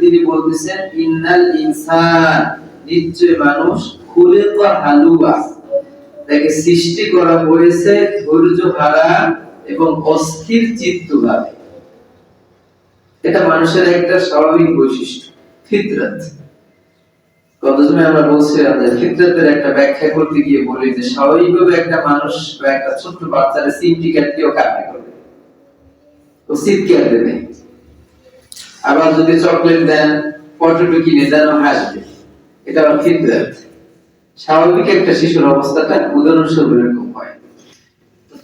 তিনি বলতেছেন ইন্নাল ইনসান, নিশ্চয় মানুষ, খুলিকা হালুয়া, তাকে সৃষ্টি করা হয়েছে ধৈর্য হারা এবং অস্থির চিত্ত ভাবে। এটা মানুষের একটা স্বাভাবিক বৈশিষ্ট্য, ফিতরাত। কত সময় আমরা বলছিলাম যে ফিতরাতের একটা ব্যাখ্যা করতে গিয়ে বলি যে স্বাভাবিকভাবে একটা মানুষ বা একটা ছোট্ট বাচ্চারা সিমটি কাটতেও কান্না করবে, ও চিৎকার দেবে। আবার যদি চকলেট দেন, পটেটো কিনে দেন, ও হাসবে। এটা আবার ফিতরাত, স্বাভাবিক একটা শিশুর অবস্থাটা উদাহরণস্বরূপ এরকম হয়।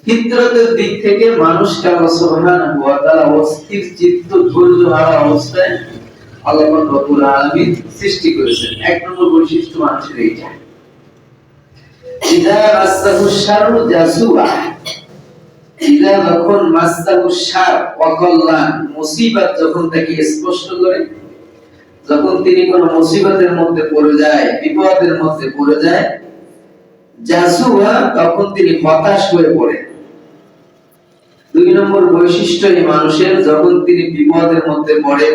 ফিতরাতের দিক থেকে মানুষকে আল্লাহ সুবহানাহু ওয়া তাআলা অস্থির চিত্ত, ধৈর্য হারা অবস্থায় আল্লাহ রাব্বুল আলামিন সৃষ্টি করেছেন। এক নম্বর বৈশিষ্ট্য মানুষের এইটা। ইযা মাসাহু শাররু জাসুআ, ইযা যখন মাসাহু শার ওয়া কল্যাণ, মুসিবত যখন তাকে স্পষ্ট করে, যখন তিনি কোন মুসিবতের মধ্যে পড়ে যায়, বিপদের মধ্যে পড়ে যায়, জাসুআ, তখন তিনি হতাশ হয়ে পড়ে। দুই নম্বর বৈশিষ্ট্য এই মানুষের, যখন তিনি বিপদের মধ্যে পড়েন,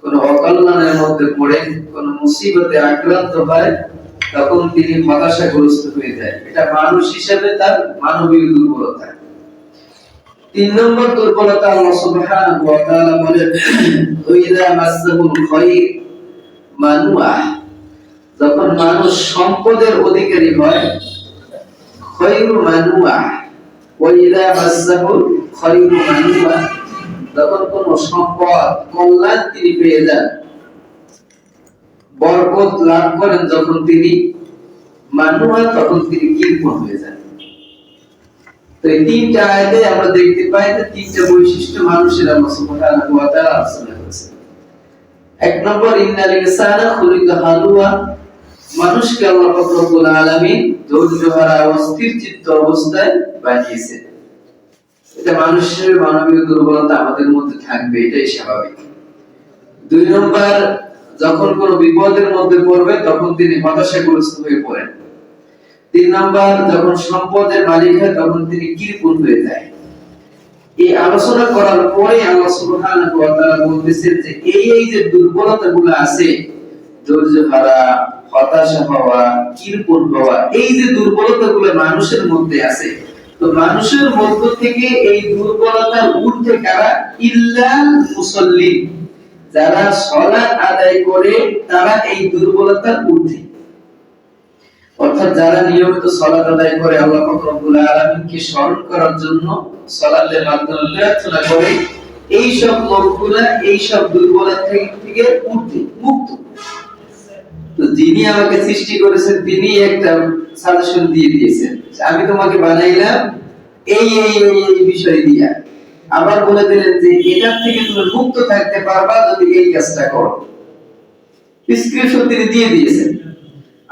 কোন অকল্যাণের মধ্যে পড়েন, কোন মুসিবতে আক্রান্ত হয়, তখন তিনি হতাশাগ্রস্ত হয়ে যায়। এটা মানুষ হিসেবে তার মানবীয় দুর্বলতা। তিন নম্বর দুর্বলতা আল্লাহ সুবহানাহু ওয়া তাআলা বলেন ওয়াইদা মাসাহুল খায়র মানুআ, যখন মানুষ সম্পদের অধিকারী হয়, খায়রু মানুআ, ওয়াইদা মাসাহুল খায়রু মানুআ, যখন কোন সম্পদ, কল্যাণ তিনি পেয়ে যান, বরকত লাভ করেন যখন তিনি, মানুআ, তখন তিনি কৃপণ হয়ে যান। তো এই তিনটা আয়াতে আমরা দেখতে পাই যে তিনটা বৈশিষ্ট্য মানুষের আল্লাহ সুবহানাহু ওয়া তাআলা আলোচনা করেছেন। এক নম্বর, ইন্নাল ইনসানা খুলিকা হালুয়া, মানুষকে আল্লাহ রাব্বুল আলামিন ধৈর্যহারা, অস্থির চিত্ত অবস্থায় বানিয়েছেন। এটা মানুষের মানবীয় দুর্বলতা আমাদের মধ্যে থাকবে, এটাই স্বাভাবিক। দুই নম্বর, যখন কোন বিপদের মধ্যে পড়বে তখন তিনি হতাশাগ্রস্ত হয়ে পড়েন। তিন নম্বর, যখন সম্পদের মালিক হয় তখন তিনি কৃপণ হয়ে যায়। এই আলোচনা করার পরে আল্লাহ সুবহানাহু ওয়া তাআলা বলতেছেন যে এই যে দুর্বলতাগুলো আছে, ধৈর্য হারা, হতাশা হওয়া, কৃপণ হওয়া, এই যে দুর্বলতাগুলো মানুষের মধ্যে আছে, তো মানুষের মধ্য থেকে এই দুর্বলতার ঊর্ধ্বে কারা? ইল্লাল মুসাল্লিন, যারা সালাত আদায় করে তারা এই দুর্বলতার ঊর্ধ্বে। অর্থাৎ যারা নিয়মিত সালাত আদায় করে, আল্লাহ পাক রব্বুল আলামিনকে স্মরণ করার জন্য সালাতের মাধ্যমে প্রার্থনা করে, এই সব লোকগুলা এই সব দুর্বলতা থেকে ঊর্ধ্বে, মুক্ত। তো যিনি আমাকে সৃষ্টি করেছেন তিনি একটা সাজেশন দিয়ে দিয়েছেন, আমি তোমাকে বানাইলাম এই এই এই বিষয় দিয়া, আবার বলে দিলেন যে এটার থেকে তুমি মুক্ত থাকতে পারবা যদি এই কাজটা করো। প্রেসক্রিপশন তিনি দিয়ে দিয়েছেন।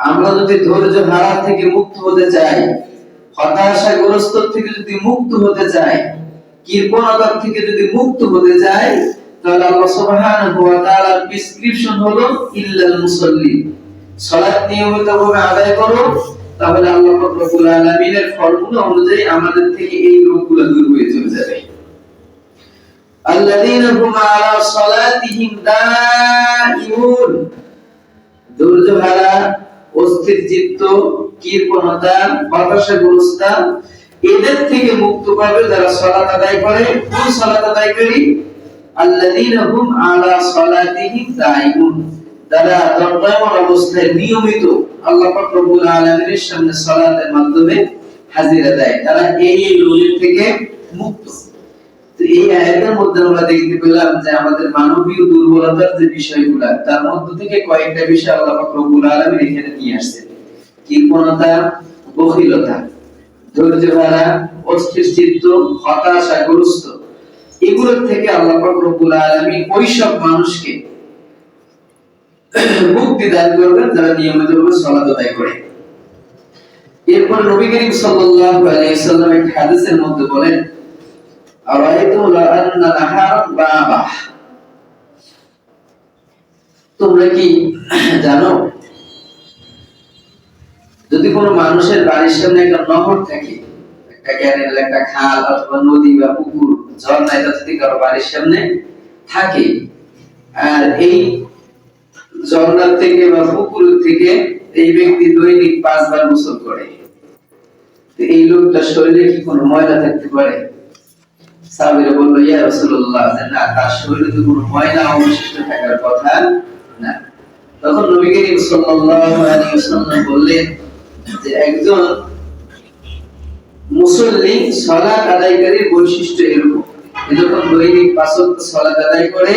আমরা যদি ধৈর্য হারা থেকে মুক্ত হতে চাই, হতাশাগ্রস্ত থেকে যদি মুক্ত হতে চাই, কৃপণতা থেকে যদি মুক্ত হতে চাই, তাহলে আল্লাহ সুবহানাহু ওয়া তাআলার প্রেসক্রিপশন হলো ইল্লাল মুসাল্লিন, সালাত নিয়মিতভাবে আদায় করো, তাহলে আল্লাহ পাক রব্বুল আলামিনের ফর্মুলা অনুযায়ী আমাদের থেকে এই রোগগুলো দূর হয়ে চলে যাবে। আল্লাযীনা হুম আলা সালাতিহিম দাঈমুন, ধৈর্য হারা, অস্থির চিত্ত, কৃপণতা, হতাশাগ্রস্ত, এদের থেকে মুক্ত পাবে যারা সালাত আদায় করে। কোন সালাত আদায়কারী? আল্লাযীনা হুম আলা সালাতিহিম দাঈমুন, যারা দণ্ডায়মান অবস্থায় নিয়মিত আল্লাহ পাক রব্বুল আলামিনের সামনে সালাতের মাধ্যমে হাজিরা দেয়, তারা এই রোগের থেকে মুক্ত। তো এই আয়াতের মধ্যে আমরা দেখতে পেলাম যে আমাদের মানবীয় দুর্বলতার যে বিষয়গুলো, তার মধ্য থেকে কয়েকটা বিষয় আল্লাহ পাক রব্বুল আলামিন এখানে নিয়ে আসছেন। কৃপণতা, বখিলতা, ধৈর্য হারা, অস্থির চিত্ত, হতাশাগ্রস্ত, এগুলোর থেকে আল্লাহ পাক রব্বুল আলামিন ওইসব মানুষকে মুক্তি দান করবেন যারা নিয়মিতভাবে সালাত আদায় করে। এরপর নবী করিম সাল্লাল্লাহু আলাইহি সাল্লাম এক হাদিসের মধ্যে বলেন, আরাইতু লা আন্না নাহারান বাবা, তোমরা কি জানো যদি কোনো মানুষের বাড়ির সামনে একটা নহর থাকে, একটা ক্যানেল, একটা খাল অথবা নদী বা পুকুর, ঝর্ণা, এটা যদি কারো বাড়ির সামনে থাকে, আর এই ঝর্ণা থেকে বা পুকুর থেকে এই ব্যক্তি দৈনিক 5 বার গোসল করে, তো এই লোকটার শরীরে কি কোনো ময়লা থাকতে পারে? সাহাবীরা বলল, ইয়া রাসূলুল্লাহ, না, তার শরীরে তো কোনো ময়লা অবশিষ্ট থাকার কথা না। তখন নবী করিম সাল্লাল্লাহু আলাইহি ওয়াসাল্লাম বললেন যে একজন মুসল্লি সালাত আদায়কারীর বৈশিষ্ট্য এরকম, যখন দৈনিক 5 ওয়াক্ত সালাত আদায় করে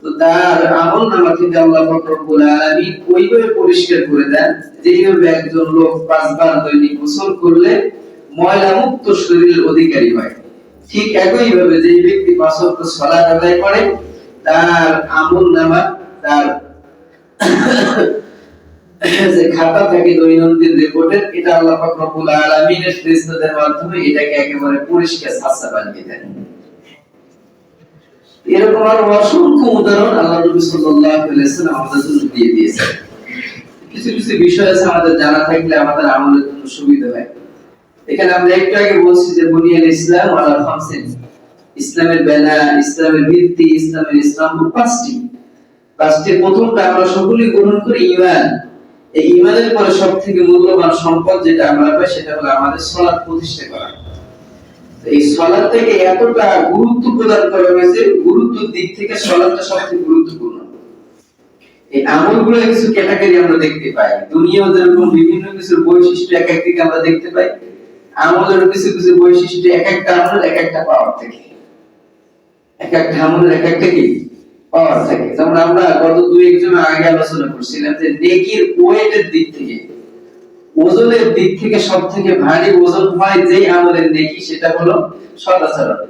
তো তার আমলনামা থেকে আল্লাহ পাক রব্বুল আলামিন ওইভাবে পরিষ্কার করে দেন যেভাবে একজন লোক 5 বার দৈনিক গোসল করলে ময়লা মুক্ত শরীরের অধিকারী হয়। ঠিক একই ভাবে যে ব্যক্তি 5 ওয়াক্ত সালাত আদায় করে তার আমলনামা, তার যে খাতা থাকে দৈনন্দিন রিপোর্টের, এটা আল্লাহ পাক রব্বুল আলামিনের ফেরেশতাদের মাধ্যমে এটাকে একেবারে পরিষ্কার সাফা বানিয়ে দেন। এরকম আরো অসংখ্য উদাহরণ আল্লাহ নবী সাল্লাল্লাহু আলাইহি ওয়াসাল্লাম আমাদের জন্য দিয়ে দিয়েছেন। কিছু কিছু বিষয় আছে আমাদের জানা থাকলে আমাদের আমলের জন্য সুবিধা হয়। এখানে আমরা একটু আগে বলছি যে বুনিয়াল ইসলাম আলা খামসিন, ইসলামের বেনা, ইসলামের ভিত্তি, ইসলামের স্তম্ভ পাঁচটি। পাঁচটির প্রথমটা আমরা সকলেই গ্রহণ করি ঈমান। এই ঈমানের পরে সবথেকে মূল্যবান সম্পদ যেটা আমরা পাই সেটা হলো আমাদের সালাত প্রতিষ্ঠা করা। এই সালাতটাকে এতটা গুরুত্ব প্রদান করা হয়েছে, গুরুত্বের দিক থেকে সালাতটা সবচেয়ে গুরুত্বপূর্ণ। এই আমলগুলো কিছু ক্যাটাগরি আমরা দেখতে পাই, দুনিয়াও যেরকম বিভিন্ন কিছু বৈশিষ্ট্য এক এক দিকে আমরা দেখতে পাই, আমলের কিছু কিছু বৈশিষ্ট্য এক একটা আমলের এক একটা পাওয়ার থাকে, এক একটা আমলের এক একটা কি পাওয়ার থাকে। যেমন আমরা গত 2-1 জন আগে আলোচনা করছিলাম যে নেকির ওয়েটের দিক থেকে, ওজনের দিক থেকে সবথেকে ভারী ওজন হয় যে আমলের নেকি, সেটা হলো সদাচরণ।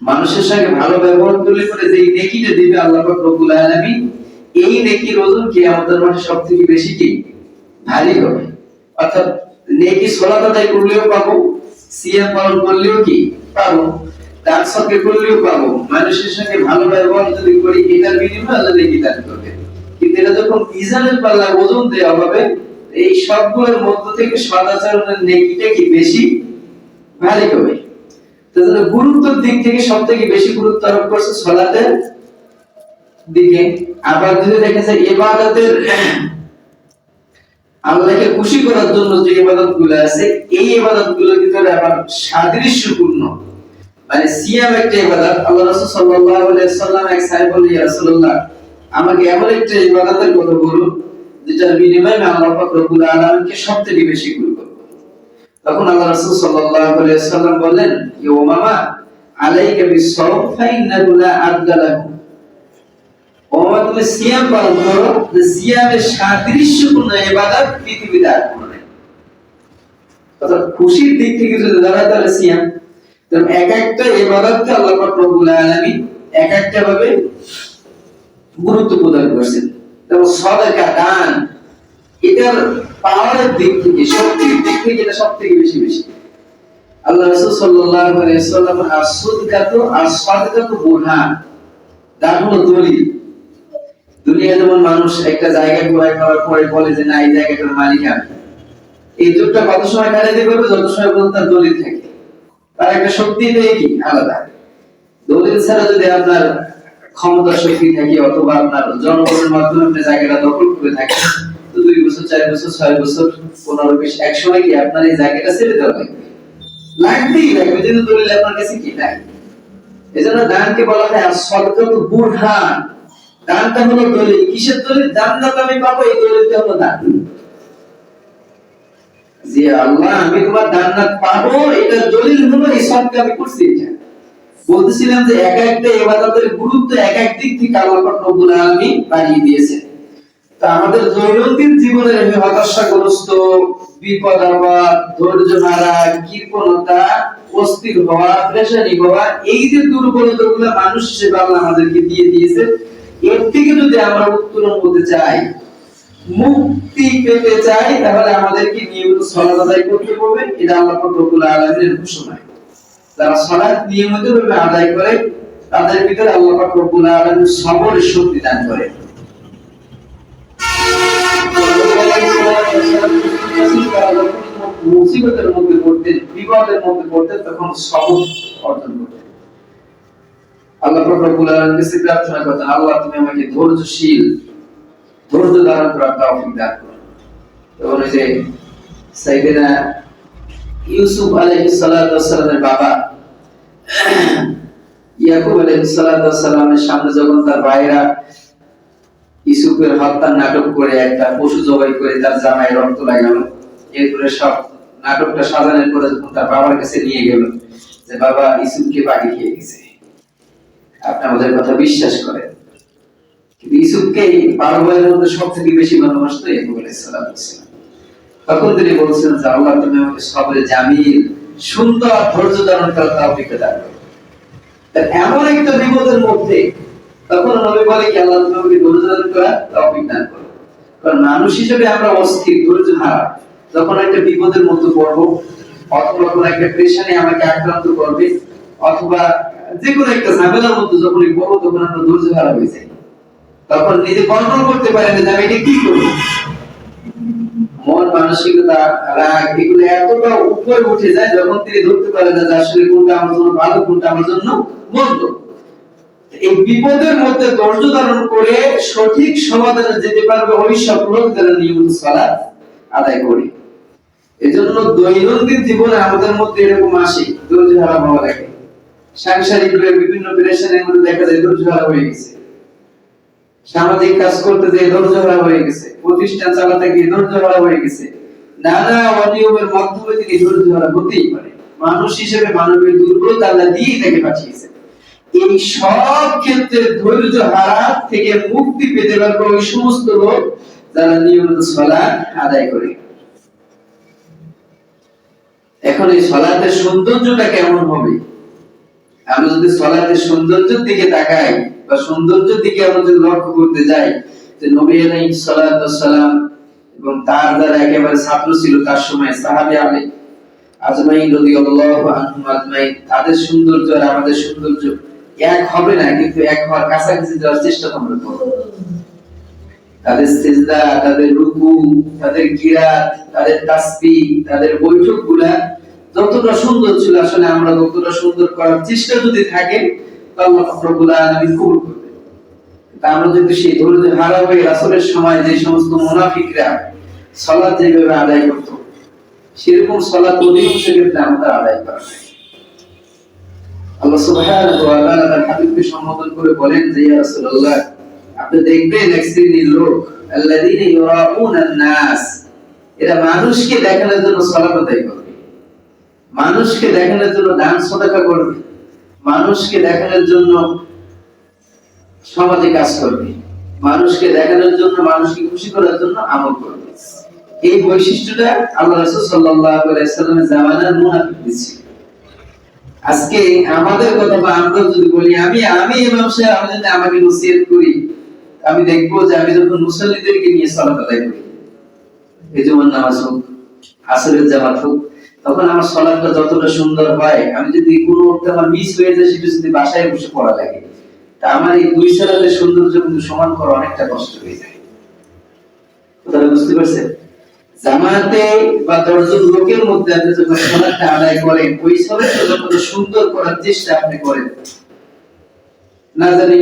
মানুষের সঙ্গে ভালো ব্যবহার করলে পরে যে নেকিটা দিবে আল্লাহ পাক রব্বুল আলামিন, এই নেকির ওজন কিয়ামতের মাঠে সবথেকে বেশি কি ভারী হবে। অর্থাৎ নেকি সালাত আদায় করলেও পাবো, সিয়াম পালন করলেও কি পাবো, দান সদকা করলেও পাবো, মানুষের সঙ্গে ভালো ব্যবহার যদি করি এটার বিনিময়ে আল্লাহ নেকি দান করবে। কিন্তু এটা যখন মিজানের পাল্লায় ওজন দেওয়া হবে, এই সবগুলোর মধ্য থেকে সদাচরণের নেকিটা কি বেশি ভারী হবে। তাহলে গুরুত্বের দিক থেকে সবথেকে বেশি গুরুত্ব আরোপ করছে সালাতের দিকে। আবার যদি দেখা যায় ইবাদতের, আল্লাহকে খুশি করার জন্য যে ইবাদতগুলো আছে এই ইবাদতগুলোর ভিতরে আবার সাদৃশ্যপূর্ণ, মানে সিয়াম একটা ইবাদত। আল্লাহ রাসূল সাল্লাল্লাহু আলাইহি ওয়াসাল্লাম এক সাহাবী বললেন, ইয়া রাসূলুল্লাহ, আমাকে এমন একটা ইবাদতের কথা বলুন যেটার বিনিময়ে আমি আল্লাহ পাক রব্বুল আলামিনকে সবথেকে বেশি খুশি করব। তখন আল্লাহ রাসূল সাল্লাল্লাহু আলাইহি ওয়াসাল্লাম বললেন, ইয়া উমামা আলাইকা বিস-সাওম ফাইন্নাহু লা আদলা লাহু, ওমা তুমি সিয়াম পালন করো, যে সিয়ামের সাদৃশ্যপূর্ণ ইবাদত পৃথিবীতে আর কোনো নেই। অর্থাৎ খুশির দিক থেকে যদি দাঁড়ায় তাহলে সিয়াম, কারণ এক একটা ইবাদতকে আল্লাহ পাক রব্বুল আলামিন এক একটা ভাবে গুরুত্ব প্রদান করেছেন। যেমন সাদাকা, দান, এটার পাওয়ারের দিক থেকে, শক্তির দিক থেকে এটা সবথেকে বেশি বেশি। আল্লাহ রাসূল সাল্লাল্লাহু আলাইহি ওয়াসাল্লাম as-সাদকাতু as-সাদকাতু বুরহান, দান হলো দলিল। দুনিয়া যেমন মানুষ একটা জায়গা ক্রয় করার পরে বলে যে না এই জায়গাটার মালিক আমি, এই যুগটা কত সময় কাটাতে পারবে যত সময় পর্যন্ত তার দলিল থাকে, তার একটা শক্তি দেয় কি আলাদা। দলিল ছাড়া যদি আপনার ক্ষমতা শক্তি থাকে অথবা আপনার জনগণের মাধ্যমে আপনি জায়গাটা দখল করে থাকেন, তো 2 বছর 4 বছর 6 বছর 15 20 এক সময় কি আপনার এই জায়গাটা ছেড়ে দেওয়া লাগবেই লাগবে, যদি দলিল আপনার কাছে কি নাই। এজন্য দানকে বলা হয় as-সাদকাতু বুরহান। দানটা হলো দলিল। কিসের দলিল? জান্নাত আমি পাবো, এই দলিলটা হলো দান। যে আল্লাহ আমি তোমার জান্নাত পাবো, এটা দলিল হলো এই সদকা আমি করছি। এটা বলতেছিলাম যে এক একটা ইবাদতের গুরুত্ব এক এক দিক থেকে আল্লাহ পাক রব্বুল আলামিন বাড়িয়ে দিয়েছেন। তা আমাদের দৈনন্দিন জীবনের এই হতাশাগ্রস্ত, বিপদ আপদ, ধৈর্য হারা, কৃপণতা, অস্থির হওয়া, পেরেশানি হওয়া, এই যে দুর্বলতাগুলো মানুষ হিসেবে আল্লাহ আমাদেরকে দিয়ে দিয়েছে, এর থেকে যদি আমরা উত্তরণ হতে চাই, মুক্তি পেতে চাই, তাহলে আমাদেরকে নিয়মিত সালাত আদায় করতে হবে। এটা আল্লাহ পাক রব্বুল আলামিনের ঘোষণা। যারা সালাত নিয়মিতভাবে আদায় করে তাদের ভিতরে আল্লাহ পাক রব্বুল আলামিন সবরের শক্তি দান করেন। মুসিবতের মধ্যে পড়তেন, বিপদের মধ্যে পড়তেন, তখন সবর অর্জন করতেন। আল্লাহ রব্বুল আলামিনের কাছে প্রার্থনা করতেন, আল্লাহ তুমি আমাকে ধৈর্যশীল, ধৈর্য ধারণ করার তৌফিক দান করো। তখন ওই যে সাইয়েদনা ইউসুফ আলাইহিস সালাতু ওয়াস সালামের বাবা ইয়াকুব আলাইহিস সালাতু ওয়াস সালামের সামনে যখন তার ভাইরা ইউসুফের হত্যার নাটক করে একটা পশু জবাই করে তার জামায় রক্ত লাগালো, এরপরে সব নাটকটা সাজানোর পরে যখন তার বাবার কাছে নিয়ে গেল যে বাবা ইউসুফকে বাড়ি খেয়ে গেছে, আপনি আমাদের কথা বিশ্বাস করেন, কিন্তু ইউসুফকে 12 ভাইয়ের মধ্যে সবথেকে বেশি ভালোবাসতো ইয়াকুব আলাইহিস সালাতু ওয়াস সালাম। তখন তিনি বলছেন যে আল্লাহ তুমি আমাকে সবরে জামিল, সুন্দর ধৈর্য ধারণ করার তৌফিক দান করো। এমন একটা বিপদের মধ্যে তখন নবী বলে কি আল্লাহ তুমি আমাকে ধৈর্য ধারণ করার তৌফিক দান করো। কারণ মানুষ হিসেবে আমরা অস্থির, ধৈর্য হারা, যখন একটা বিপদের মধ্যে পড়বো অথবা কোনো একটা পেরেশানি আমাকে আক্রান্ত করবে অথবা যে কোনো একটা ঝামেলার মধ্যে যখনই পড়বো তখন আমরা ধৈর্য হারা হয়ে যাই, তখন নিজে কন্ট্রোল করতে পারেন যে আমি এটা কি করবো। মন মানসিকতা রাগ এগুলো এতটা উপরে উঠে যায় যখন তিনি ধরতে পারেন যে আসলে কোনটা আমার জন্য ভালো কোনটা আমার জন্য মন্দ। এই বিপদের মধ্যে ধৈর্য ধারণ করে সঠিক সমাধানে যেতে পারবে ওই সব লোক যারা নিয়মিত সালাত আদায় করে। এজন্য দৈনন্দিন জীবনে আমাদের মধ্যে এরকম আসে ধৈর্য হারা হওয়া লাগে, সাংসারিক বিভিন্ন পেরেশানির মধ্যে দেখা যায় ধৈর্য হারা হয়ে গেছে, সামাজিক কাজ করতে গিয়ে ধৈর্য হারা হয়ে গেছে, প্রতিষ্ঠান চালাতে গিয়ে ধৈর্য হারা হয়ে গেছে, নানা অনিয়মের মাধ্যমে তিনি ধৈর্য হারা হতেই পারে। মানুষ হিসেবে মানবের দুর্বলতা আল্লাহ দিয়েই তাকে পাঠিয়েছে। এই সব ক্ষেত্রে ধৈর্য হারা থেকে মুক্তি পেতে পারবে ওই সমস্ত লোক যারা নিয়মিত সালাত আদায় করে। এখন এই সালাতের সৌন্দর্যটা কেমন হবে? আমরা যদি সালাতের সৌন্দর্যের দিকে তাকাই বা সৌন্দর্যের দিকে আমরা যদি লক্ষ্য করতে যাই, যে নবী আলাইহিস সালাতু ওয়াস সালাম এবং তার যারা একেবারে ছাত্র ছিল তার সময় সাহাবী আলাইহিস আজমাইন রাদিয়াল্লাহু আনহুম আজমাইন, তাদের সৌন্দর্য আর আমাদের সৌন্দর্য এক হবে না, কিন্তু এক হওয়ার কাছাকাছি যাওয়ার চেষ্টা আমরা করব। তাদের সিজদা, তাদের রুকু, তাদের কিরাত, তাদের তাসবিহ, তাদের বৈঠকগুলা যতটা সুন্দর ছিল আসলে আমরা ততটা সুন্দর করার চেষ্টা যদি থাকে আল্লাহ রব্বুল আলামিন কবুল করবে। তা আমরা যদি সেই ধৈর্য হারা হয়ে রাসূলের সময় যে সমস্ত মুনাফিকরা সালাত যেভাবে আদায় করত সেরকম সালাত অধিকাংশ ক্ষেত্রে আমরা আদায় করা হয়। আল্লাহ সুবহানাহু ওয়া তাআলা তার হাবিবকে সম্বোধন করে বলেন যে ইয়া রাসূলুল্লাহ আপনি দেখবেন এক শ্রেণীর লোক আল্লাযীনা ইউরাউনা আন-নাস, এরা মানুষকে দেখানোর জন্য সালাত আদায় করবে, মানুষকে দেখানোর জন্য দান সদকা করবে, মানুষকে দেখানোর জন্য সমাজে কাজ করবে, মানুষকে দেখানোর জন্য মানুষকে খুশি করার জন্য আমল করবে। এই বৈশিষ্ট্যটা আল্লাহ রাসূল সাল্লাল্লাহু আলাইহি ওয়াসাল্লামের জামানার মুনাফিকদের ছিল। আজকে আমাদের কথা বা আমরা যদি বলি আমি ইমাম সাহেব আমি যদি আমাকে নসিহত করি, আমি দেখবো যে আমি যখন মুসল্লিদেরকে নিয়ে সালাত আদায় করি, এই যেমন নামাজ হোক, আসরের জামাত হোক, তখন আমার সালাতটা যতটা সুন্দর হয়, আমি যদি কোনো ওয়াক্তে আমার মিস হয়ে যায় সেটা যদি বাসায় বসে পড়া লাগে, তা আমার এই দুই সালাতের সৌন্দর্য কিন্তু সমান করা অনেকটা কষ্ট হয়ে যায়। কথাটা বুঝতে পারছেন? জামাতে বা দশজন লোকের মধ্যে আপনি যখন সালাতটা আদায় করেন ওই সালাতটা যতটা সুন্দর করার চেষ্টা আপনি করেন, না জানি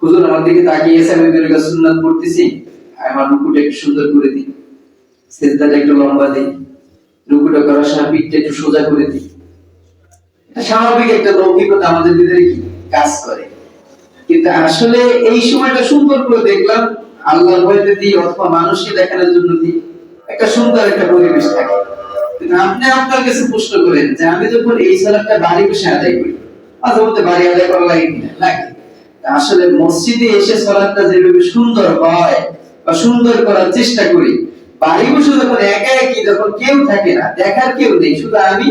হুজুর আমার দিকে তাকিয়ে এসে আমি দুই রাকাত সুন্নাত পড়তেছি, আমার রুকুটা একটু সুন্দর করে দিই, সিজদাটা একটু লম্বা দিই, রুকুটা করার সময় পিঠটা একটু সোজা করে দিই। এটা স্বাভাবিক একটা লৌকিকতা আমাদের ভিতরে কি কাজ করে, কিন্তু আসলে এই সময়টা সুন্দর করে দেখলাম আল্লাহর ভয়তে দিই অথবা মানুষকে দেখানোর জন্য দিই, একটা সুন্দর একটা পরিবেশ থাকে। কিন্তু আপনি আপনার কাছে প্রশ্ন করেন যে আমি যখন এই সালাতটা বাড়ি বসে আদায় করি, মাঝে মধ্যে বাড়ি আদায় করা লাগে কিনা? লাগে। আসলে মসজিদে এসে সালাতটা যেভাবে সুন্দর হয় বা সুন্দর করার চেষ্টা করি, বাড়ি বসে যখন একা একই যখন কেউ থাকে না, দেখার কেউ নেই, শুধু আমি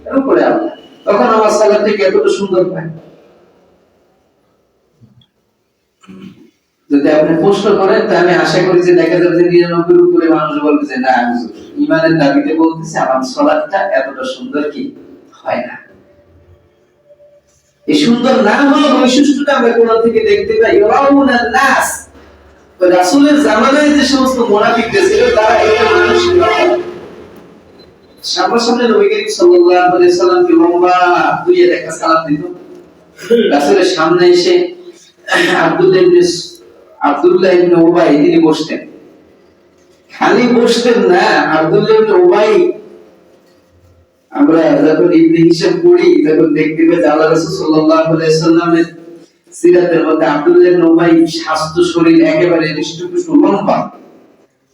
আর উপরে আল্লাহ, তখন আমার সালাতটা এতটা সুন্দর হয়। যদি আপনি প্রশ্ন করেন তা আমি আশা করি যে দেখা যাবে যে 99 উপরে মানুষ বলবে যে না হুজুর ঈমানের দাবিতে বলতেছে আমার সালাতটা এতটা সুন্দর কি হয় না। এই সুন্দর না হওয়ার বৈশিষ্ট্যটা আমরা কোরআন থেকে দেখতে পাই। ইউরাউনা নাস, রাসূলের জামানায় যে সমস্ত মুনাফিকরা ছিল তারা এটা মানুষকে সামনাসামনি নবী করিম সাল্লাল্লাহু আলাইহি ওয়াসাল্লামকে লম্বা দুইয়ে একটা সালাত দিত, রাসূলের সামনে এসে আব্দুল্লাহ ইবনে উবাই তিনি বসতেন। খালি বসতেন না, আব্দুল্লাহ ইবনে উবাই আমরা যখন ইবনে হিশাম পড়ি তখন দেখতে পাই আল্লাহ রাসূল সাল্লাল্লাহু আলাইহি সাল্লামের সিরাতের মধ্যে আব্দুল্লাহ ইবনে উবাই স্বাস্থ্য শরীর একেবারে হৃষ্টপুষ্ট লম্বা,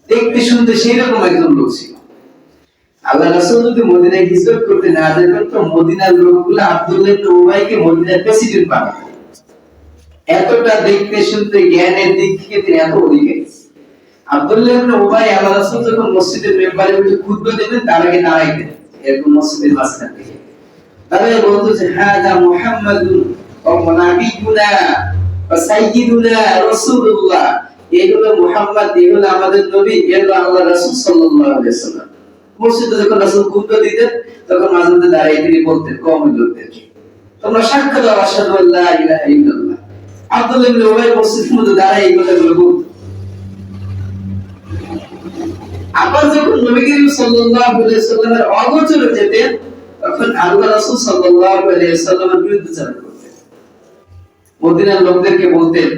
দেখতে শুনতে সেই রকম একজন লোক ছিল। আল্লাহ রাসূল যদি মদিনায় হিজরত করতে না যেতেন তো মদিনার লোকগুলো আব্দুল্লাহ ইবনে উবাইকে মদিনার প্রেসিডেন্ট বানাতো। এতটা দেখতে শুনতে জ্ঞানের দিক থেকে তিনি এত অধিকারী। আব্দুল্লাহ ইবনে উবাই আল্লাহ রাসূল যখন মসজিদের মেম্বারে উঠে খুতবা দেবেন তার আগে দাঁড়াইতেন এরকম মসজিদের মাঝখান থেকে। তাহলে বলতো যে হাদা মুহাম্মাদুন ওয়া নাবিয়ুনা ওয়া সাইয়্যিদুনা রাসূলুল্লাহ, এই হলো মুহাম্মদ, এই হলো আমাদের নবী, এই হলো আল্লাহর রাসূল সাল্লাল্লাহু আলাইহি ওয়াসাল্লাম। মসজিদে যখন রাসূল খুতবা দিতেন তখন মাঝে মাঝে দাঁড়িয়ে তিনি বলতেন কওমের লোকদেরকে, তোমরা সাক্ষ্য দাও আশহাদু আল্লা ইলাহা ইল্লাল্লাহ। আব্দুল্লাহ ইবনে উবাই মসজিদের মধ্যে দাঁড়িয়ে এই কথাগুলো বলতেন। আবার যখন নবী করিম সাল্লাল্লাহু আলাইহি ওয়াসাল্লামের অগোচরে যেতেন তখন আল্লাহ রাসূল সাল্লাল্লাহু আলাইহি ওয়াসাল্লামের বিরুদ্ধাচারণ করতেন। মদিনার লোকদেরকে বলতেন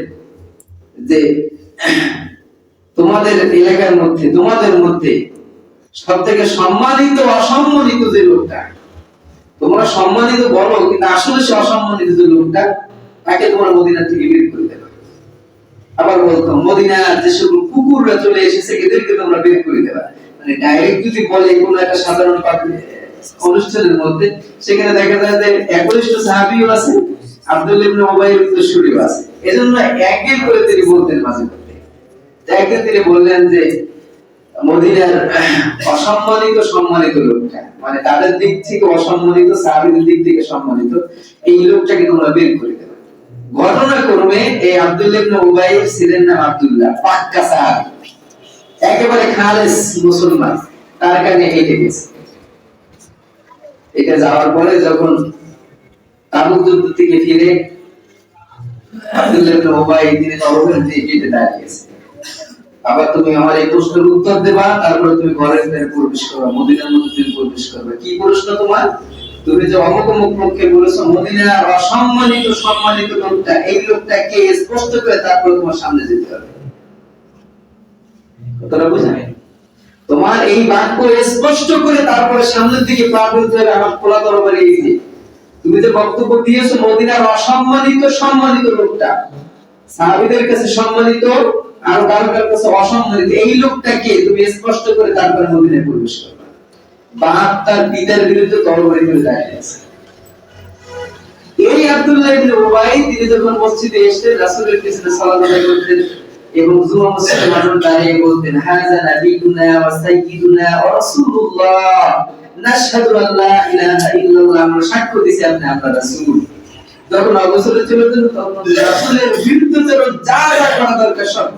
যে তোমাদের এলাকার মধ্যে, তোমাদের মধ্যে সবথেকে সম্মানিত অসম্মানিত যে লোকটা, তোমরা সম্মানিত বলো কিন্তু আসলে সে অসম্মানিত যে লোকটা, তাকে তোমরা মদিনা থেকে বের করে দেবে। আবার বলতো মদিনার যে সকল কুকুররা চলে এসেছে এদেরকে তোমরা বের করে দেবে। মানে ডাইরেক্ট যদি বলে কোনো একটা সাধারণ অনুষ্ঠানের মধ্যে, সেখানে দেখা যায় যে একনিষ্ঠ সাহাবীও আছে, আব্দুল্লাহ ইবনে উবাইর উত্তরসূরিও আছে। এজন্য একই করে তিনি বলতেন মাঝে মধ্যে। একদিন তিনি বললেন যে মদিনার অসম্মানিত সম্মানিত লোকটা, মানে তাদের দিক থেকে অসম্মানিত, সাহাবীদের দিক থেকে সম্মানিত, এই লোকটাকে তোমরা বের করে দেবে। ঘটনাক্রমে এই আব্দুল্লাহ ইবনে উবাই ছিলেন নাম আব্দুল্লাহ, পাক্কা সাহাবী, একেবারে খালেস মুসলমান, তার কারণে এইটা গেছে। এটা যাওয়ার পরে যখন তাবুক যুদ্ধ থেকে ফিরে আব্দুল্লাহ ইবনে উবাই তিনি তরবারি দিয়ে কেটে দাঁড়িয়েছে। আবার তুমি আমার এই প্রশ্নের উত্তর দেবা, তারপরে তুমি ঘরের ভিতরে প্রবেশ করবে, মদিনার মধ্যে তুমি প্রবেশ করবে। কি প্রশ্ন তোমার? তুমি যে অমুক অমুক লোককে বলেছো মদিনার অসম্মানিত সম্মানিত লোকটা, এই লোকটাকে স্পষ্ট করে তারপরে তোমার সামনে যেতে হবে। কথাটা বুঝাই? তোমার এই বাক্য স্পষ্ট করে তারপরে সামনের দিকে পা ফেলতে হবে। আমার খোলা তরবারি এই যে তুমি যে বক্তব্য দিয়েছো মদিনার অসম্মানিত সম্মানিত লোকটা, সাহাবীদের কাছে সম্মানিত আর কারোর কাছে অসম্মানিত, এই লোকটাকে তুমি স্পষ্ট করে তারপরে মদিনায় প্রবেশ করবে। বাপ তার পিতার বিরুদ্ধে তরবারি করে দাঁড়িয়ে আছে। এই আব্দুল্লাহ ইবনে উবাই তিনি যখন মসজিদে এসেছেন রাসূলের পিছনে সালাত আদায় করতেন এবং জুমা মসজিদে মানুষ দাঁড়িয়ে বলতেন হাযা নাবিয়ুনা ওয়া সাইয়্যিদুনা ওয়া রাসূলুল্লাহ নাশহাদু আল্লা ইলাহা ইল্লাল্লাহ, আমরা সাক্ষ্য দিছি আপনি আপনার রাসূল। যখন অবসরে চলে যেতেন তখন রাসূলের বিরুদ্ধাচরণ যা যা করা দরকার সব।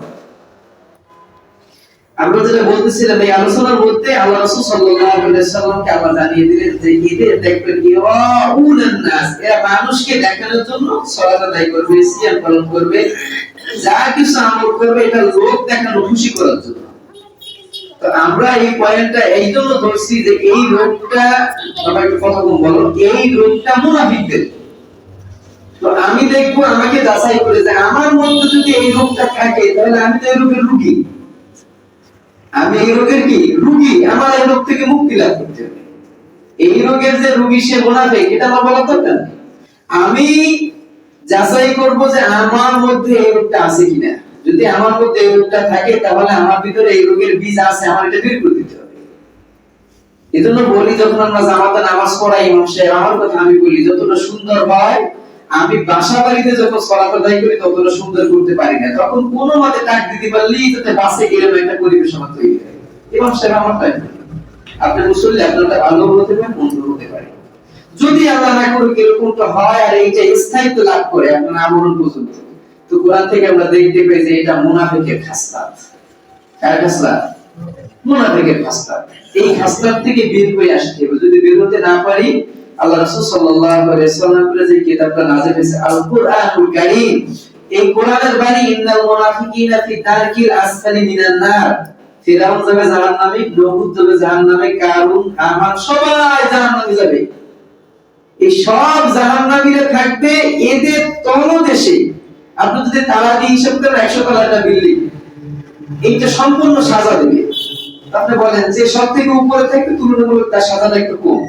আমরা যেটা বলতেছিলাম এই আলোচনার মধ্যে আল্লাহ রাসূল সাল্লাল্লাহু আলাইহি সাল্লামকে আল্লাহ জানিয়ে দিলেন যে এদের দেখবেন কি ওয়াউনান নাস, এরা মানুষকে দেখানোর জন্য সালাত আদায় করবে, সিয়াম পালন করবে, যা কিছু আমল করবে এটা লোক দেখানো, খুশি করার জন্য। তো আমরা এই পয়েন্টটা এই জন্য ধরছি যে এই লোকটা, আমরা একটু কথা বলবো, এই লোকটা মুনাফিকদের। তো আমি দেখবো আমাকে যাচাই করে যে আমার মধ্যে যদি এই লোকটা থাকে তাহলে আমি তো এই রোগের রোগী, আমি এই রোগের কি রোগী, আমার এই রোগ থেকে মুক্তি লাভ করতে হবে। এই রোগের যে রোগী সে মুনাফিক এটা আমার বলা দরকার। আমি যাচাই করব যে আমার মধ্যে এই রোগটা আছে কিনা। যদি আমার মধ্যে এই রোগটা থাকে তাহলে আমার ভিতরে এই রোগের বীজ আছে, আমার এটা বের করে দিতে হবে। এজন্য বলি যখন আমরা জামাতে নামাজ পড়াই ইমাম সাহেব, আমার কথা আমি বলি যতটা সুন্দর হয় আমি বাসা বাড়িতে যখন সালাত আদায় করি ততটা সুন্দর করতে পারি না। তখন কোনো মতে টাক দিতে পারলেই যাতে বাসে এরকম একটা পরিবেশ আমার তৈরি হয়। ইমাম সাহেব আমার তাই আপনি মুসল্লি আপনারটা ভালো হতে পারে, মন্দ হতে পারে। যদি আল্লাহ না করুক এরকমটা হয় আর এইটা স্থায়িত্ব লাভ করে আপনার আমরণ পর্যন্ত, তো কোরআন থেকে আমরা দেখতে পাই যে এটা মুনাফিকের খাসলাত। কার খাসলাত? মুনাফিকের খাসলাত। এই খাসলাত থেকে বের হয়ে আসতে হবে। যদি বের হতে না পারি, আল্লাহ রাসূল সাল্লাল্লাহু আলাইহি ওয়াসাল্লামের যে কিতাবটা নাযিল হয়েছে আল কুরআনুল কারীম, এই কোরআনের বাণী ইন্নাল মুনাফিকিনা ফি দারকিল আসফালি মিনান নার, ফিরাউন যাবে জাহান্নামে, নমরুদ যাবে জাহান্নামে, কারুন, হামান সবাই জাহান্নামে যাবে। এই সব জাহান্নামীরা থাকবে এদের তলদেশে। আপনি যদি তালা দিয়ে হিসাব করেন 100 তলা একটা বিল্ডিং, এইটা সম্পূর্ণ সাজা দেবে। আপনি বলেন যে সব থেকে উপরে থাকবে তুলনামূলক তার সাজাটা একটু কম,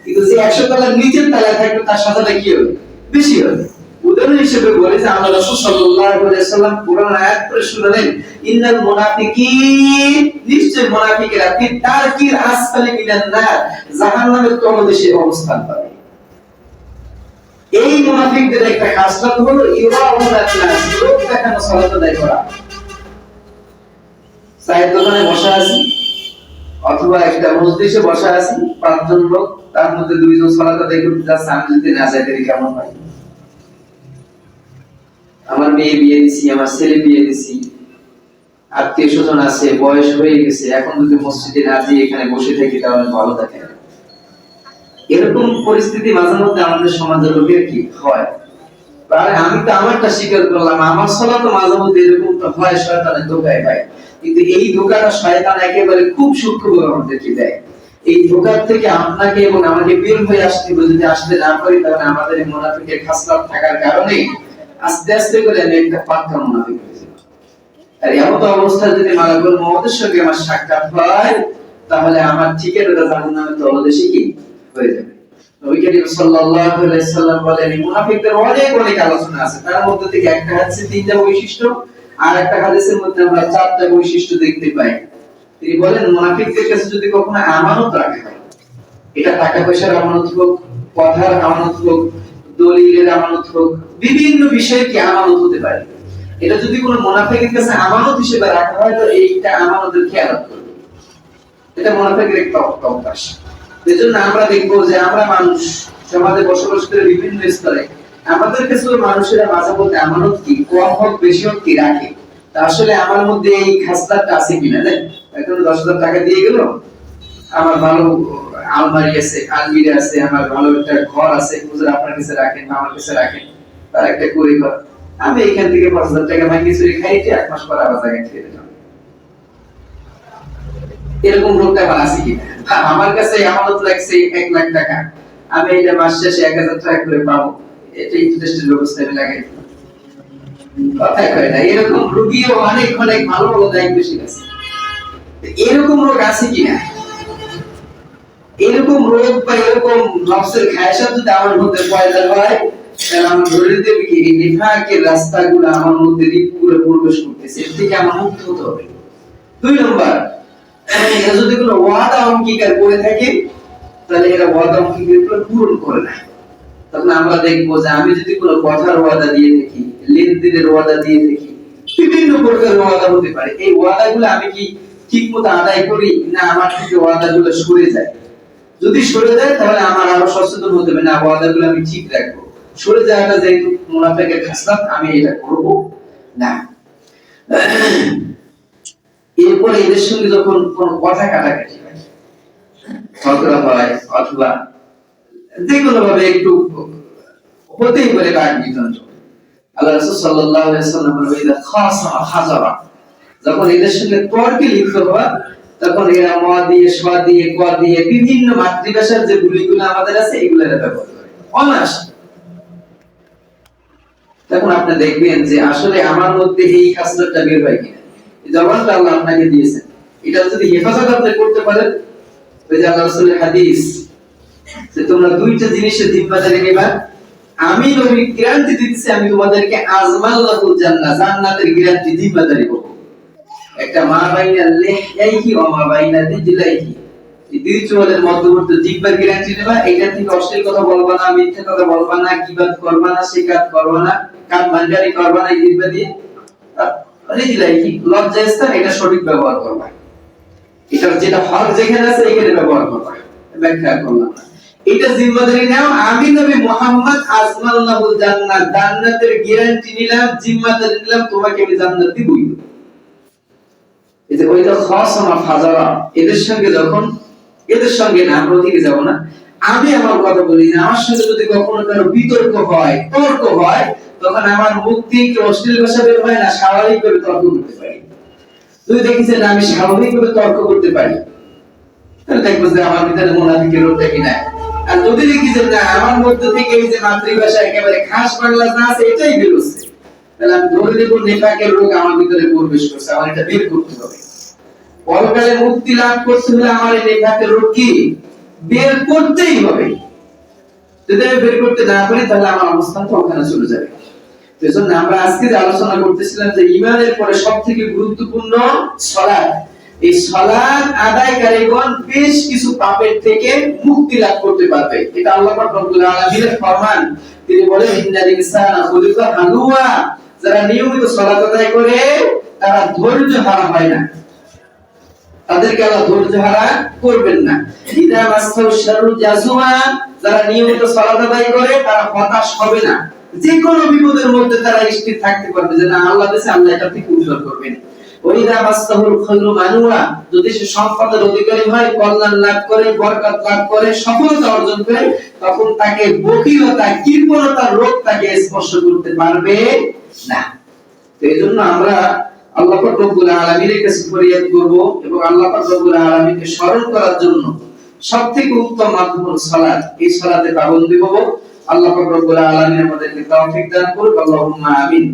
কিন্তু যে 100 তলার নিচের তলায় থাকবে তার সাজাটা কি হবে? বেশি হবে। উদাহরণ হিসেবে বলে যে আল্লাহ রাসূল সাল্লাল্লাহু আলাইহি ওয়াসাল্লাম কোরআন আয়াত পড়ে শুনালেন, ইন্নাল মুনাফিকিন, নিশ্চয় মুনাফিকেরা ফি তারকিল আসফালি মিনান নার, জাহান্নামের তলদেশে অবস্থান পাবে। এই মুনাফিকদের একটা খাসলত হলো ইরাউনাত নাস, লোক দেখানো সালাত আদায় করা। চায়ের দোকানে বসা আছি অথবা একটা মসজিদে বসা আছি, 5 জন লোক, তার মধ্যে 2 জন সালাত আদায় করতে যাচ্ছে, আমি যদি না যাই তাহলে কেমন হয়? আমার মেয়ে বিয়ে দিছি, আমার ছেলে বিয়ে দিছি, আত্মীয় স্বজন আছে, বয়স হয়ে গেছে, এখন যদি মসজিদে না যেয়ে এখানে বসে থাকি তাহলে ভালো থাকে না। এরকম পরিস্থিতি মাঝে মধ্যে আমাদের সমাজের লোকের কি হয়। আমি তো আমারটা স্বীকার করলাম, আমার সালাত তো মাঝে মধ্যে এরকম তো হয়, শয়তানের ধোঁকায় ভাই। কিন্তু এই ধোঁকাটা শয়তান একেবারে খুব সূক্ষ্মভাবে আমাদেরকে দেয়। এই ধোঁকার থেকে আপনাকে এবং আমাকে বের হয়ে আসতে হবে। যদি আসতে না পারি তাহলে আমাদের এই মুনাফিকের খাসলত থাকার কারণে আস্তে আস্তে করে আমি একটা পাক্কা মুনাফিক হয়ে যাব। আর এমন অবস্থা যদি মালাকুল মউতের সঙ্গে আমার সাক্ষাৎ হয় তাহলে আমার ঠিকানাটা জাহান্নামের তলদেশে কি হয়ে যাবে। নবী করিম সাল্লাল্লাহু আলাইহি সাল্লাম বলেন, মুনাফিকদের অনেক অনেক আলোচনা আছে, তার মধ্যে থেকে একটা হচ্ছে 3টা বৈশিষ্ট্য, আর একটা হাদিসের মধ্যে আমরা 4টা বৈশিষ্ট্য দেখতে পাই। তিনি বলেন, মুনাফিকদের কাছে যদি কখনো আমানত রাখা হয়, এটা টাকা পয়সার আমানত হোক, কথার আমানত হোক, দলিলের আমানত হোক, বিভিন্ন বিষয়ে কি আমানত হতে পারে, এটা যদি কোনো মুনাফিকের কাছে আমানত হিসেবে রাখা হয় তো এইটা আমানতের খেয়ানত করবে। এটা মুনাফিকের একটা অভ্যাস। এজন্য আমরা দেখবো যে আমরা মানুষ সমাজে বসবাস করে বিভিন্ন স্তরে, আমাদের কাছে মানুষেরা মাঝে মধ্যে আমানত কি কম হোক বেশি হোক কি রাখে। তা আসলে আমার মধ্যে এই খাসলাতটা আছে কিনা, দেখ এখন 10,000 টাকা দিয়ে গেল, আমার ভালো আলমারি আছে, আলমিরা আছে, আমার ভালো একটা ঘর আছে, হুজুর আপনার কাছে রাখেন বা আমার কাছে রাখেন, তার একটা করে ঘর, আমি এখান থেকে 5,000 টাকা ভাঙিয়ে চুরি খাইতে 1 মাস পর আবার জায়গা খেয়ে দিলাম। এরকম লোকটা আবার আছে কিনা? আমার কাছে আমানত রাখছে 1 লাখ টাকা, আমি এটা মাস শেষে 1,000 টাকা করে পাবো, এটা ইন্টারেস্টের ব্যবস্থা আমি লাগাই। কথা কয় না, এরকম রুগীও অনেক অনেক ভালো ভালো দায়িত্বশীল আছে। এরকম লোক আছে কিনা? এরকম রোগ বা এরকম নফসের খায়সাত যদি আমার মধ্যে পয়দা হয় তাহলে আমি ধরে দেব কি নিফাকের রাস্তাগুলো আমার মধ্যে রিপুগুলো প্রবেশ করতেছে, এর থেকে আমার মুক্ত হতে হবে। 2 নম্বর, এরা যদি কোনো ওয়াদা অঙ্গীকার করে থাকে তাহলে এরা ওয়াদা অঙ্গীকার পূরণ করে না। তখন আমরা দেখবো যে আমি যদি কোনো কথার ওয়াদা দিয়ে থাকি, লেনদেনের ওয়াদা দিয়ে থাকি, বিভিন্ন প্রকারের ওয়াদা হতে পারে, এই ওয়াদাগুলো আমি কি ঠিকমতো আদায় করি না আমার থেকে ওয়াদাগুলো সরে যায়? যদি সরে যায় তাহলে আমার আরো সচেতন হতে হবে, না ওয়াদাগুলো আমি ঠিক রাখবো। সরে যাওয়াটা যেহেতু মুনাফিকের খাসলাত, আমি এটা করব না। এরপর এদের সঙ্গে যখন কোন কথা কাটাকাটি হয়, ঝগড়া হয় অথবা যে কোনো ভাবে একটু হতেই পারে রাগ বিতন্ত্র, আল্লাহ রাসূল সাল্লাল্লাহু আলাইহি ওয়াসাল্লাম বলেন, খাসামা হাজারা, যখন এদের সঙ্গে তর্কে লিপ্ত হয় তখন এরা ম দিয়ে স দিয়ে ক দিয়ে বিভিন্ন মাতৃভাষার যে গুলিগুলো আমাদের আছে এগুলো এরা ব্যবহার করে অনায়াসে। তখন আপনি দেখবেন যে আসলে আমার মধ্যে এই খাসলতটা বের হয় কিনা। এই জবানটা আল্লাহ আপনাকে দিয়েছেন, এটা যদি হেফাজত আপনি করতে পারেন, ওই যে আল্লাহ রাসূলের হাদিস যে তোমরা 2টা জিনিসের জিম্মাদারি নেবা, আমি নবী গ্যারান্টি দিতেছি আমি তোমাদেরকে আজমাল্লাহুল জান্নাহ, জান্নাতের গ্যারান্টি জিম্মাদারি করব। একটা মা বাইনা লিহইহি ওয়া মা বাইনা দিজলাইহি, এই 2 চুলের মধ্যবর্তী জিহ্বার গ্যারান্টি নেবা, এটা থেকে অশ্লীল কথা বলবা না, মিথ্যা কথা বলবা না, গীবত করবা না, শিকাত করবা না, কাম ভাঙারি করবা না, জিহ্বা দিয়ে রিজলাইহি লজ্জাস্থান এটা সঠিক ব্যবহার করবা, এটা যেটা হক যেখানে আছে এখানে ব্যবহার করবা। ব্যাখ্যা করলাম, এটা জিম্মাদারি নাও, আমি নবী মুহাম্মদ আজমাল্লাহুল জান্নাহ, জান্নাতের গ্যারান্টি নিলাম, জিম্মাদারি নিলাম, তোমাকে আমি জান্নাত দিবই। এই যে ওইটা খাসামা ফাজারা, এদের সঙ্গে যখন এদের সঙ্গে না আমরা ওদিকে যাব না, আমি আমার কথা বলি না, আমার সাথে যদি কখনো কারো বিতর্ক হয়, তর্ক হয়, তখন আমার মুখ থেকে অশ্লীল ভাষা বের হয় না, স্বাভাবিকভাবে তর্ক করতে পারি। তুই দেখিস না আমি স্বাভাবিকভাবে তর্ক করতে পারি, তাহলে দেখবো যে আমার ভিতরে মুনাফিকের রোগটা কি নাই। আর যদি দেখি যে না আমার মধ্যে থেকে এই যে মাতৃভাষা একেবারে খাস বাংলা না আছে এটাই বেরোচ্ছে, তাহলে আমি ধরে নেব নেফাকের রোগ আমার ভিতরে প্রবেশ করছে, আমার এটা বের করতে হবে। পরকালে মুক্তি লাভ করতে হলে আমার এই নেফাকের রোগ কি বের করতেই হবে। যদি আমি বের করতে না পারি তাহলে আমার অবস্থান তো ওখানে চলে যাবে। এজন্য আমরা আজকে যে আলোচনা করতেছিলাম যে ঈমানের পরে সবথেকে গুরুত্বপূর্ণ সালাত। এই সালাত আদায়কারীগণ বেশ কিছু পাপের থেকে মুক্তি লাভ করতে পারবে। এটা আল্লাহ পাক রব্বুল আলামিনের ফরমান। তিনি বলেন ইন্নাল ইনসানা খুলিকা হালুয়া, যারা নিয়মিত সালাত আদায় করে তারা ধৈর্য হারা হয় না, তাদেরকে আল্লাহ ধৈর্য হারা করবেন না। ইদা মাসাউ শাররু জাজুয়া, যারা নিয়মিত সালাত আদায় করে তারা হতাশ হবে না, যে কোনো বিপদের মধ্যে তারা স্থির থাকতে পারবে যে না আল্লাহ দেশে আল্লাহ এটা থেকে উদ্ধার করবেন। ওইদা মাসাহুল খায়রু মানুয়া, যদি সে সম্পদের অধিকারী হয়, কল্যাণ লাভ করে, বরকত লাভ করে, সফলতা অর্জন করে, তখন তাকে বখিলতা কৃপণতার রোগ তাকে স্পর্শ করতে পারবে না। তো এইজন্য আমরা আল্লাহ পাক রব্বুল আলামিনের কাছে ফরিয়াদ করব এবং আল্লাহ পাক রব্বুল আলামিনকে স্মরণ করার জন্য সবথেকে উত্তম মাধ্যম হলো সালাত। এই সালাতে পাবন্দী হব। আল্লাহ পাক রব্বুল আলামিন আমাদেরকে তৌফিক দান করুন। আল্লাহুম্মা আমিন।